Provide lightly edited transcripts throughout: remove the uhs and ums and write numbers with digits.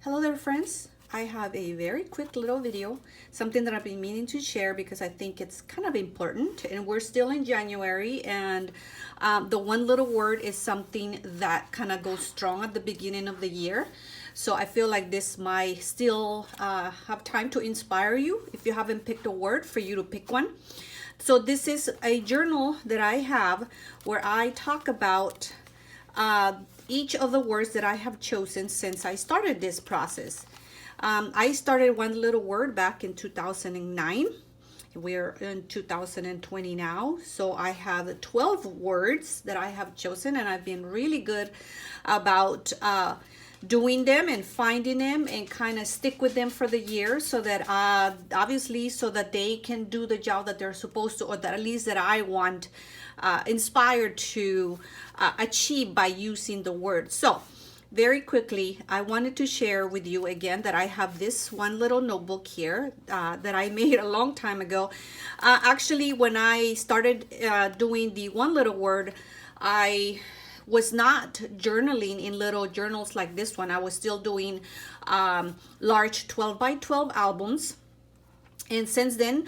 Hello there, friends. I have a very quick little video, something that I've been meaning to share because I think it's kind of important, and we're still in January, and the one little word is something that kind of goes strong at the beginning of the year. So I feel like this might still have time to inspire you if you haven't picked a word, for you to pick one. So this is a journal that I have where I talk about each of the words that I have chosen since I started this process. I started one little word back in 2009. We're in 2020 now, so I have 12 words that I have chosen, and I've been really good about doing them and finding them and kind of stick with them for the year, so that obviously so that they can do the job that they're supposed to, or that at least that I want inspired to achieve by using the word. So very quickly, I wanted to share with you again that I have this one little notebook here that I made a long time ago. Actually, when I started doing the one little word, I was not journaling in little journals like this one. I was still doing large 12 by 12 albums. And since then,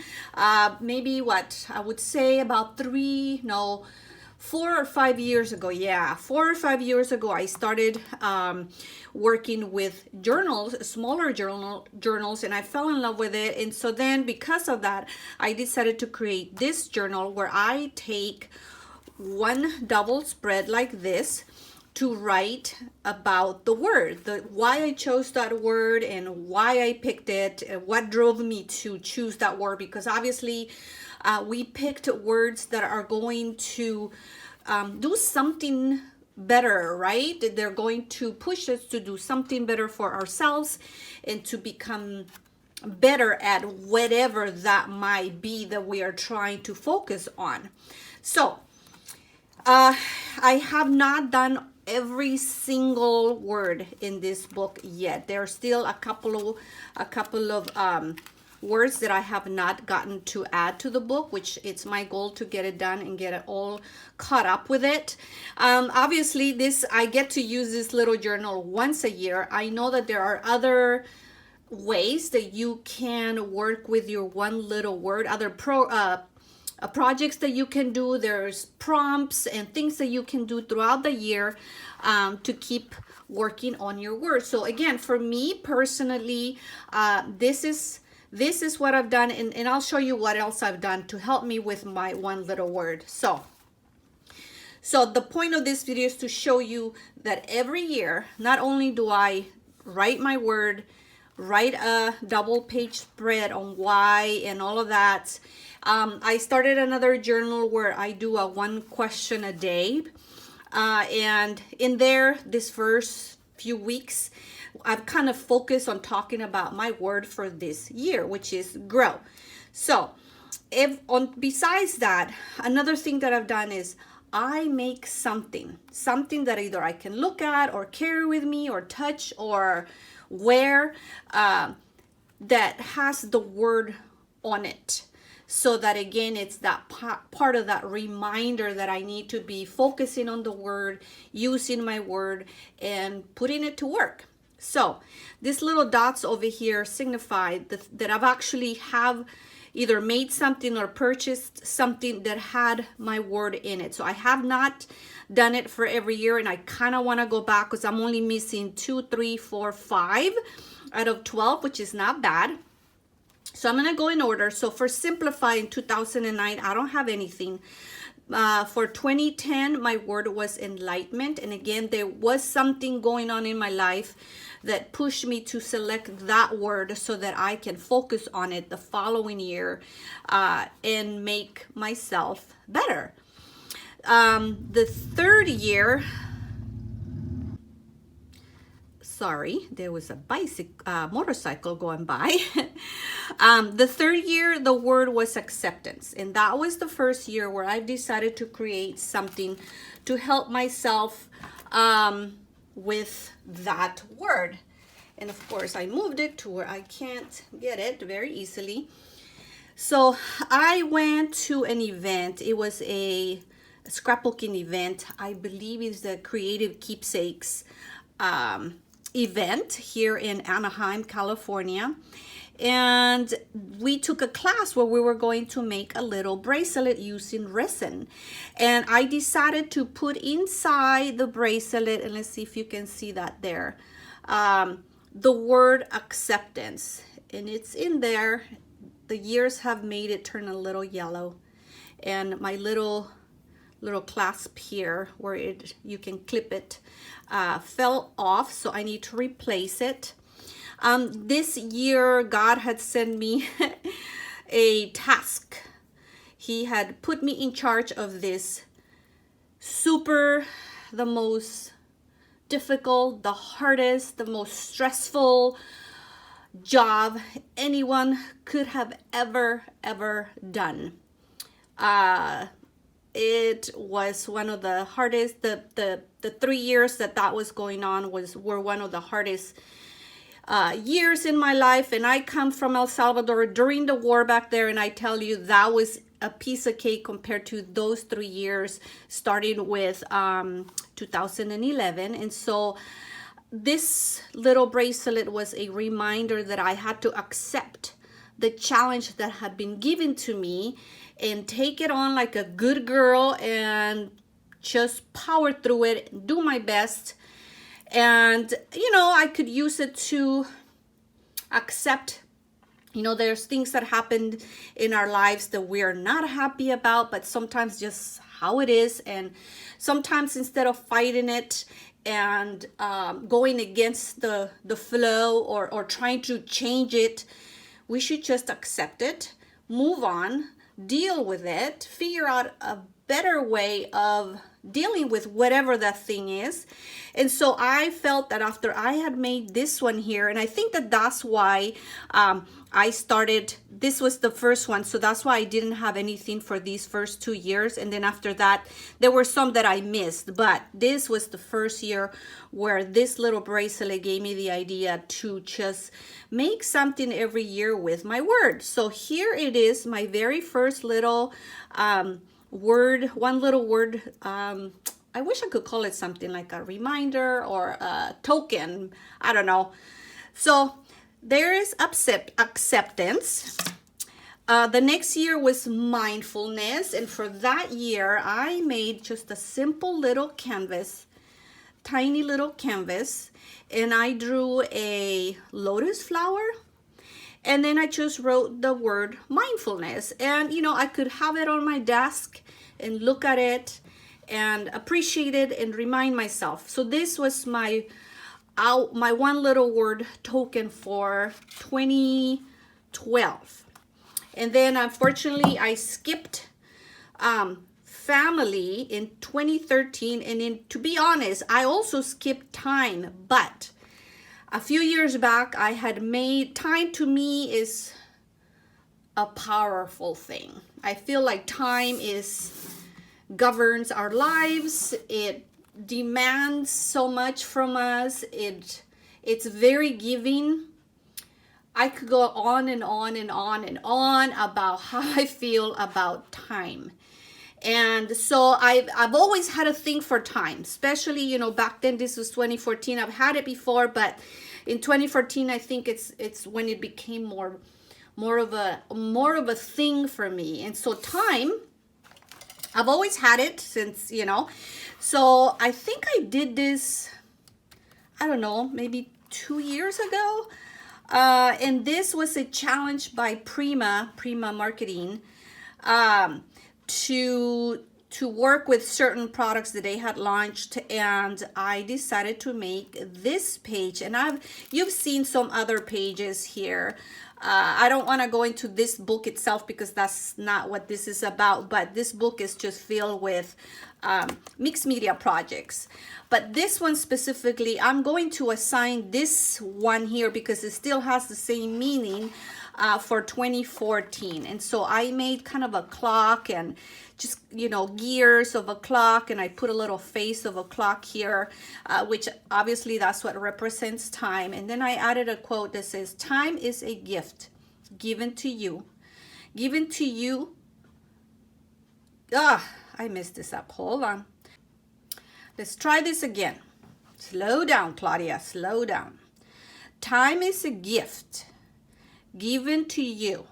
maybe what I would say about 4 or 5 years ago, 4 or 5 years ago, I started working with journals, smaller journals, and I fell in love with it. And so then, because of that, I decided to create this journal where I take one double spread like this to write about the word, why I chose that word and why I picked it, and what drove me to choose that word. Because obviously we picked words that are going to do something better, right? They're going to push us to do something better for ourselves and to become better at whatever that might be that we are trying to focus on. So I have not done every single word in this book yet. There are still a couple of words that I have not gotten to add to the book, which it's my goal to get it done and get it all caught up with it. Obviously, I get to use this little journal once a year. I know that there are other ways that you can work with your one little word, other projects that you can do. There's prompts and things that you can do throughout the year to keep working on your words. So again, for me personally, this is what I've done, and I'll show you what else I've done to help me with my one little word. So the point of this video is to show you that every year, not only do I write my word, write a double page spread on why and all of that. I started another journal where I do a one question a day. And in there, this first few weeks, I've kind of focused on talking about my word for this year, which is grow. So besides that, another thing that I've done is I make something that either I can look at or carry with me or touch or wear that has the word on it. So that again, it's that part of that reminder that I need to be focusing on the word, using my word, and putting it to work. So these little dots over here signify that I've actually have either made something or purchased something that had my word in it. So I have not done it for every year, and I kind of want to go back because I'm only missing 2, 3, 4, 5 out of 12, which is not bad. So I'm going to go in order. So for Simplify in 2009, I don't have anything. For 2010, my word was enlightenment. And again, there was something going on in my life that pushed me to select that word so that I can focus on it the following year and make myself better. The third year, sorry, there was a motorcycle going by. The third year, the word was acceptance. And that was the first year where I decided to create something to help myself with that word. And of course, I moved it to where I can't get it very easily. So I went to an event. It was a scrapbooking event. I believe it's the Creative Keepsakes event here in Anaheim, California. And we took a class where we were going to make a little bracelet using resin. And I decided to put inside the bracelet, and let's see if you can see that there, the word acceptance. And it's in there. The years have made it turn a little yellow. And my little clasp here where you can clip it fell off, so I need to replace it. This year, God had sent me a task. He had put me in charge of this the most difficult, the hardest, the most stressful job anyone could have ever done. It was one of the hardest. The 3 years that was going on were one of the hardest years in my life. And I come from El Salvador during the war back there, and I tell you, that was a piece of cake compared to those 3 years, starting with 2011. And so this little bracelet was a reminder that I had to accept the challenge that had been given to me and take it on like a good girl and just power through it, do my best. And, I could use it to accept, there's things that happened in our lives that we're not happy about, but sometimes just how it is. And sometimes instead of fighting it and going against the flow or trying to change it, we should just accept it, move on, deal with it, figure out a better way of dealing with whatever that thing is. And so I felt that after I had made this one here, and I think that that's why I started, this was the first one, so that's why I didn't have anything for these first 2 years. And then after that, there were some that I missed, but this was the first year where this little bracelet gave me the idea to just make something every year with my word. So here it is, my very first little one little word. I wish I could call it something like a reminder or a token. I don't know. So there is acceptance. The next year was mindfulness. And for that year, I made just a simple little canvas, tiny little canvas. And I drew a lotus flower. And then I just wrote the word mindfulness. And, I could have it on my desk and look at it and appreciate it and remind myself. So this was my one little word token for 2012. And then unfortunately I skipped family in 2013. And to be honest, I also skipped time. But a few years back, I had made time. To me is a powerful thing. I feel like time governs our lives. It demands so much from us. It's very giving. I could go on and on and on and on about how I feel about time. And so I've always had a thing for time, especially, back then. This was 2014. I've had it before, but in 2014, I think it's when it became more of a thing for me. And so time, I've always had it since, so I think I did this, I don't know, maybe 2 years ago. And this was a challenge by Prima Marketing, to work with certain products that they had launched. And I decided to make this page. And you've seen some other pages here. I don't want to go into this book itself because that's not what this is about, but this book is just filled with mixed media projects. But this one specifically, I'm going to assign this one here because it still has the same meaning for 2014. And so I made kind of a clock and just, gears of a clock, and I put a little face of a clock here, which obviously that's what represents time. And then I added a quote that says, "Time is a gift given to you." Given to you. I messed this up. Hold on. Let's try this again. Slow down, Claudia, slow down. Time is a gift given to you.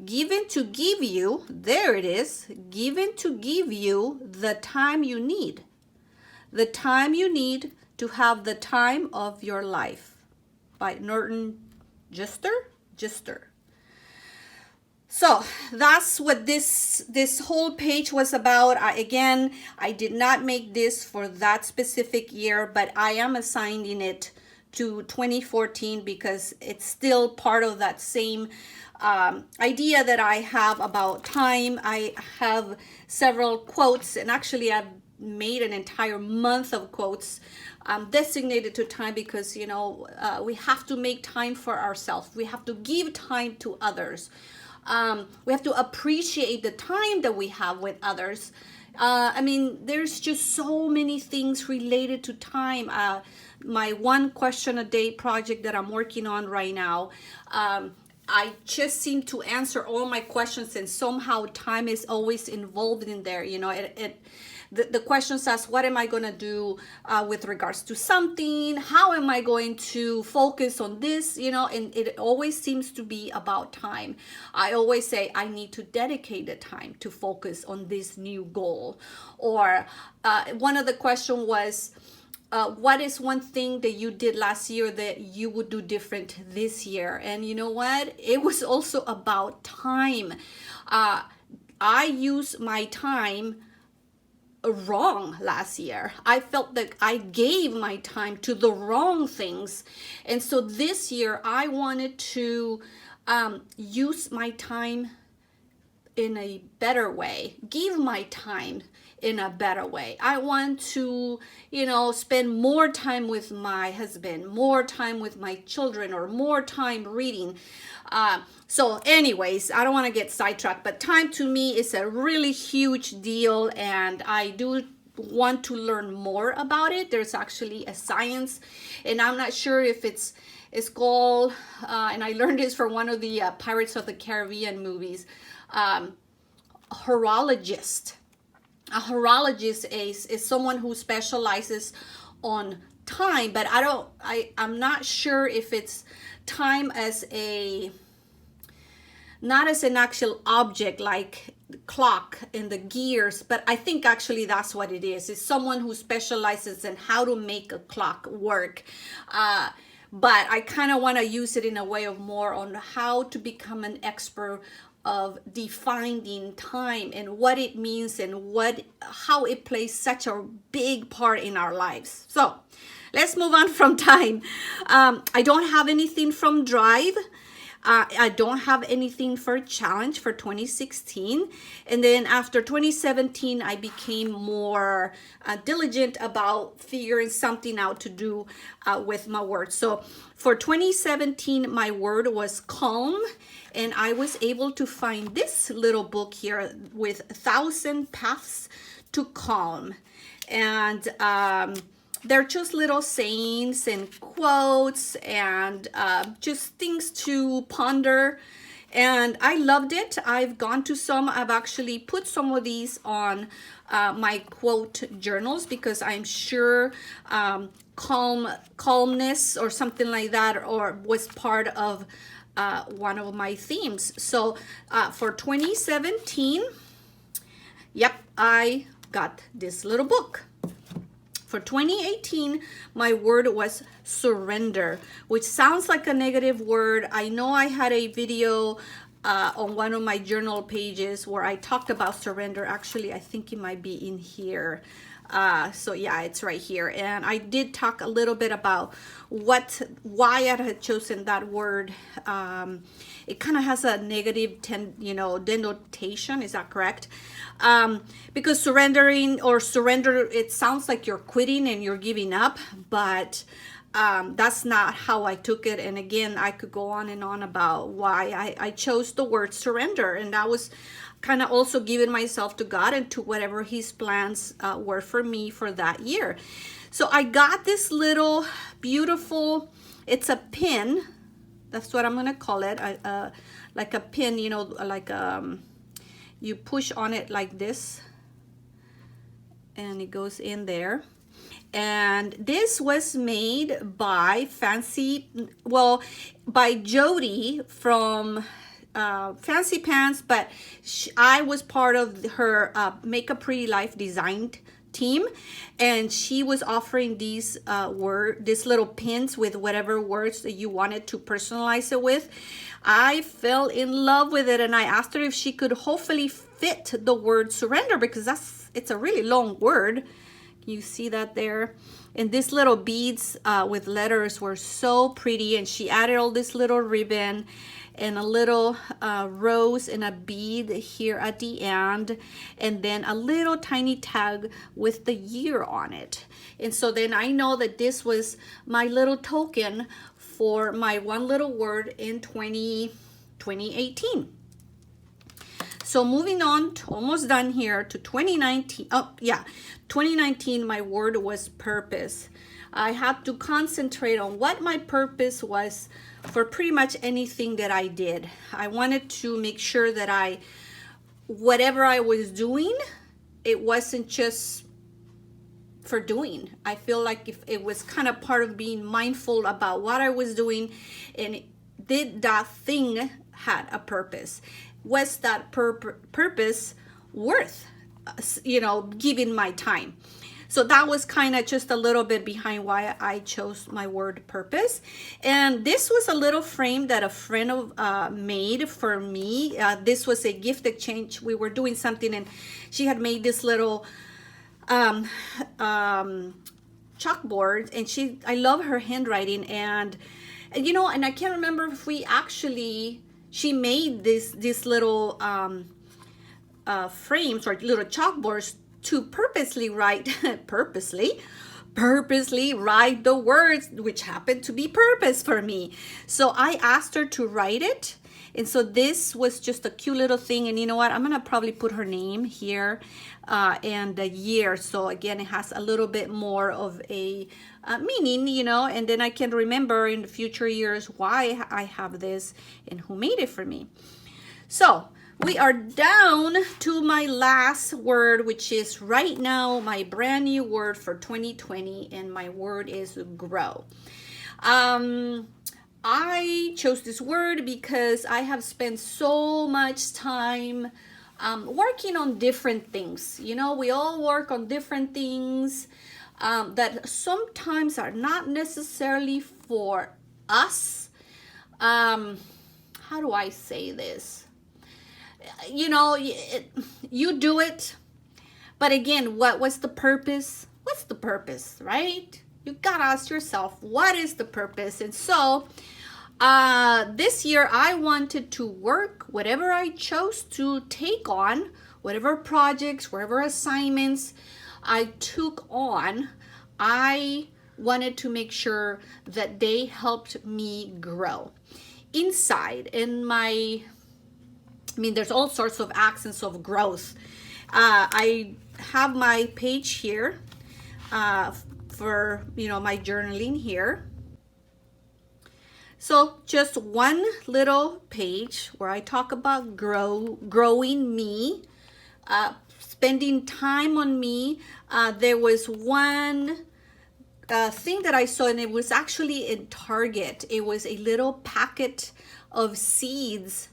Given to give you, there it is, given to give you the time you need. The time you need to have the time of your life. By Norton Gister. So that's what this whole page was about. Again, I did not make this for that specific year, but I am assigning it to 2014 because it's still part of that same idea that I have about time. I have several quotes, and actually I've made an entire month of quotes designated to time because, you know, we have to make time for ourselves. We have to give time to others. We have to appreciate the time that we have with others. I mean, there's just so many things related to time. My 1 question a day project that I'm working on right now, I just seem to answer all my questions, and somehow time is always involved in there. You know, the questions ask, what am I going to do with regards to something? How am I going to focus on this? You know, and it always seems to be about time. I always say I need to dedicate the time to focus on this new goal. Or one of the questions was, what is one thing that you did last year that you would do different this year? And you know what? It was also about time. I used my time wrong last year. I felt that I gave my time to the wrong things. And so this year I wanted to use my time in a better way, give my time in a better way. I want to, you know, spend more time with my husband, more time with my children, or more time reading. So anyways, I don't want to get sidetracked, but time to me is a really huge deal, and I do want to learn more about it. There's actually a science, and I'm not sure if it's called, and I learned this from one of the Pirates of the Caribbean movies, horologist. A horologist is someone who specializes on time, but I'm not sure if it's time as not as an actual object like the clock and the gears, but I think actually that's what it is. It's someone who specializes in how to make a clock work. But I kind of want to use it in a way of more on how to become an expert of defining time and what it means and how it plays such a big part in our lives. So let's move on from time. I don't have anything from Drive. I don't have anything for challenge for 2016. And then after 2017, I became more diligent about figuring something out to do with my words. So for 2017, my word was calm. And I was able to find this little book here with 1,000 Paths to Calm. And they're just little sayings and quotes and just things to ponder. And I loved it. I've gone to some. I've actually put some of these on my quote journals because I'm sure calmness or something like that or was part of one of my themes. So for 2017, yep, I got this little book. For 2018, my word was surrender, which sounds like a negative word. I know I had a video on one of my journal pages where I talked about surrender. Actually, I think it might be in here. So yeah, it's right here. And I did talk a little bit about why I had chosen that word. It kind of has a negative denotation. Is that correct? Because surrender, it sounds like you're quitting and you're giving up, but that's not how I took it. And again, I could go on and on about why I chose the word surrender. And that was kind of also giving myself to God and to whatever his plans were for me for that year. So I got this little beautiful, it's a pin. That's what I'm going to call it. Like a pin, like you push on it like this and it goes in there. And this was made by by Jody from Fancy Pants, but I was part of her Make a Pretty Life design team, and she was offering these these little pins with whatever words that you wanted to personalize it with. I fell in love with it, and I asked her if she could hopefully fit the word surrender, because it's a really long word. You see that there? And these little beads with letters were so pretty, and she added all this little ribbon and a little rose and a bead here at the end, and then a little tiny tag with the year on it. And so then I know that this was my little token for my one little word in 2018. So moving on, almost done here to 2019. Oh yeah, 2019, my word was purpose. I had to concentrate on what my purpose was for pretty much anything that I did. I wanted to make sure that whatever I was doing, it wasn't just for doing. I feel like if it was kind of part of being mindful about what I was doing, and did that thing had a purpose. Was that purpose worth, giving my time? So that was kind of just a little bit behind why I chose my word purpose. And this was a little frame that a friend made for me. This was a gift exchange. We were doing something, and she had made this little chalkboard, and I love her handwriting, and I can't remember if she made these little frames or little chalkboards to purposely write the words which happened to be purpose for me. So I asked her to write it. And so this was just a cute little thing. And you know what? I'm going to probably put her name here and the year. So again, it has a little bit more of a meaning, and then I can remember in the future years why I have this and who made it for me. So we are down to my last word, which is right now my brand new word for 2020, and my word is grow. I chose this word because I have spent so much time working on different things. We all work on different things that sometimes are not necessarily for us. How do I say this? You do it, but again, what's the purpose? What's the purpose, right? You gotta ask yourself, what is the purpose? And so this year I wanted to work whatever I chose to take on, whatever projects, whatever assignments I took on. I wanted to make sure that they helped me grow inside there's all sorts of accents of growth. I have my page here for my journaling here. So just one little page where I talk about growing me, spending time on me. There was one thing that I saw, and it was actually in Target. It was a little packet of seeds,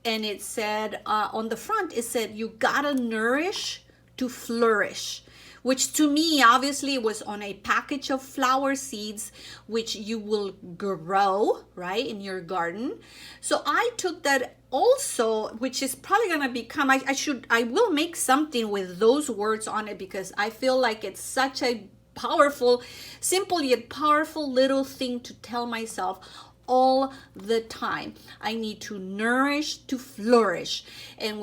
and it said on the front, it said, you gotta nourish to flourish, which to me, obviously, was on a package of flower seeds, which you will grow, right, in your garden. So I took that also, which is probably gonna become, I will make something with those words on it, because I feel like it's such a powerful, simple yet powerful little thing to tell myself all the time. I need to nourish to flourish. And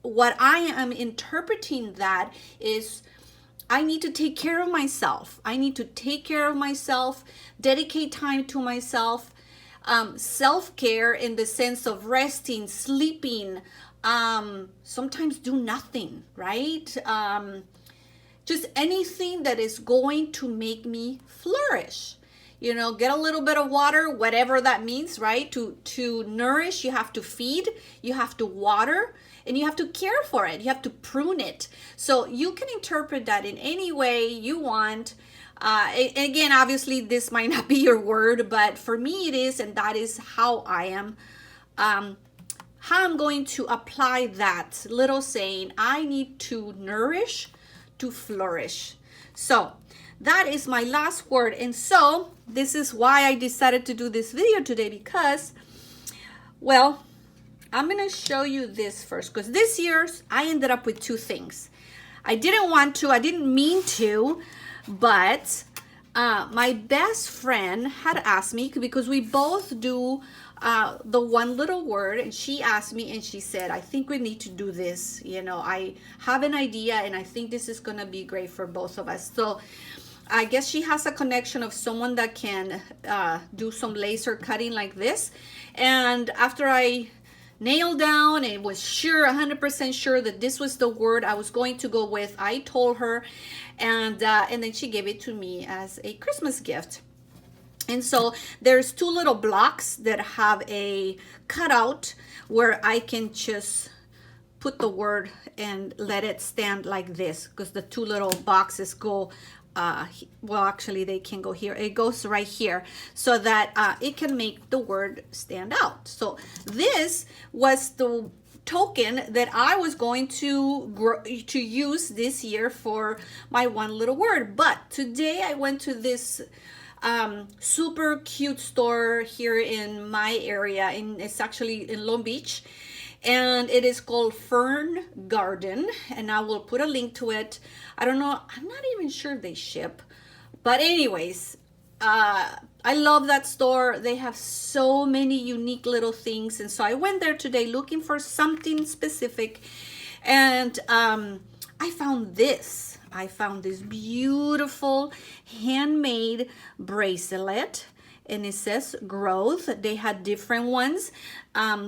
what I am interpreting that is, I need to take care of myself. I need to take care of myself, dedicate time to myself, self-care in the sense of resting, sleeping, sometimes do nothing, right? Just anything that is going to make me flourish. Get a little bit of water, whatever that means, right? To nourish, you have to feed, you have to water, and you have to care for it. You have to prune it. So you can interpret that in any way you want. Again, obviously this might not be your word, but for me it is, and that is how I am. How I'm going to apply that little saying, I need to nourish to flourish. So that is my last word. And so this is why I decided to do this video today, because, well, I'm going to show you this first, because this year I ended up with two things. I didn't mean to, but my best friend had asked me, because we both do the one little word, and she asked me and she said, I think we need to do this. You know, I have an idea and I think this is going to be great for both of us. So I guess she has a connection of someone that can do some laser cutting like this. And after I nailed down and was sure, 100% sure that this was the word I was going to go with, I told her, and then she gave it to me as a Christmas gift. And so there's two little blocks that have a cutout where I can just put the word and let it stand like this, because the two little boxes go well, actually they can go here. It goes right here, so that it can make the word stand out. So this was the token that I was going to use this year for my one little word. But today I went to this super cute store here in my area, and it's actually in Long Beach, and it is called Fern Garden, and I will put a link to it. I don't know, I'm not even sure they ship, but anyways, I love that store. They have so many unique little things, and so I went there today looking for something specific, and I found this. I found this beautiful handmade bracelet, and it says growth. They had different ones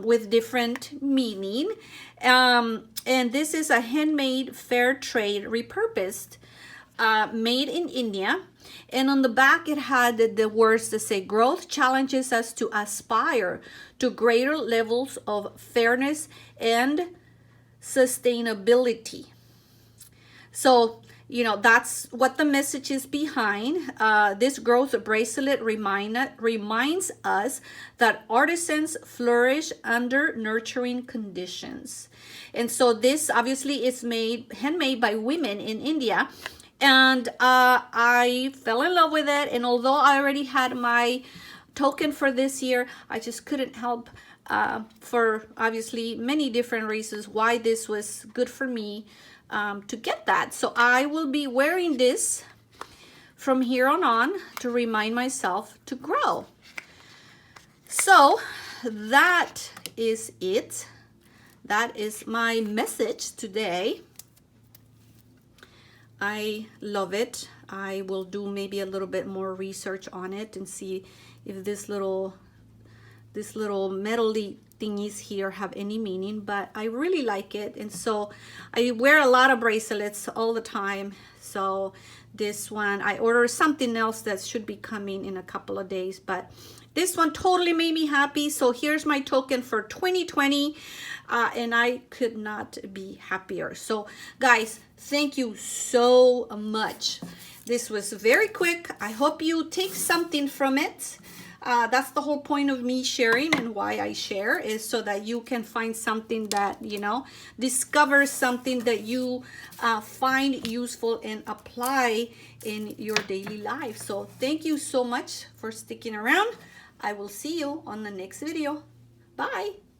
with different meaning. And this is a handmade fair trade repurposed, made in India. And on the back it had the words that say, growth challenges us to aspire to greater levels of fairness and sustainability. So, you know, that's what the message is behind. This growth bracelet reminds us that artisans flourish under nurturing conditions. And so this obviously is handmade by women in India. And I fell in love with it. And although I already had my token for this year, I just couldn't help, for obviously many different reasons, why this was good for me. To get that. So I will be wearing this from here on to remind myself to grow. So that is it. That is my message today. I love it. I will do maybe a little bit more research on it and see if this little metal-y thingies here have any meaning, but I really like it. And so I wear a lot of bracelets all the time. So this one, I ordered something else that should be coming in a couple of days, but this one totally made me happy. So here's my token for 2020, and I could not be happier. So guys, thank you so much. This was very quick. I hope you take something from it. That's the whole point of me sharing, and why I share is so that you can find something that, you know, discover something that you find useful and apply in your daily life. So thank you so much for sticking around. I will see you on the next video. Bye.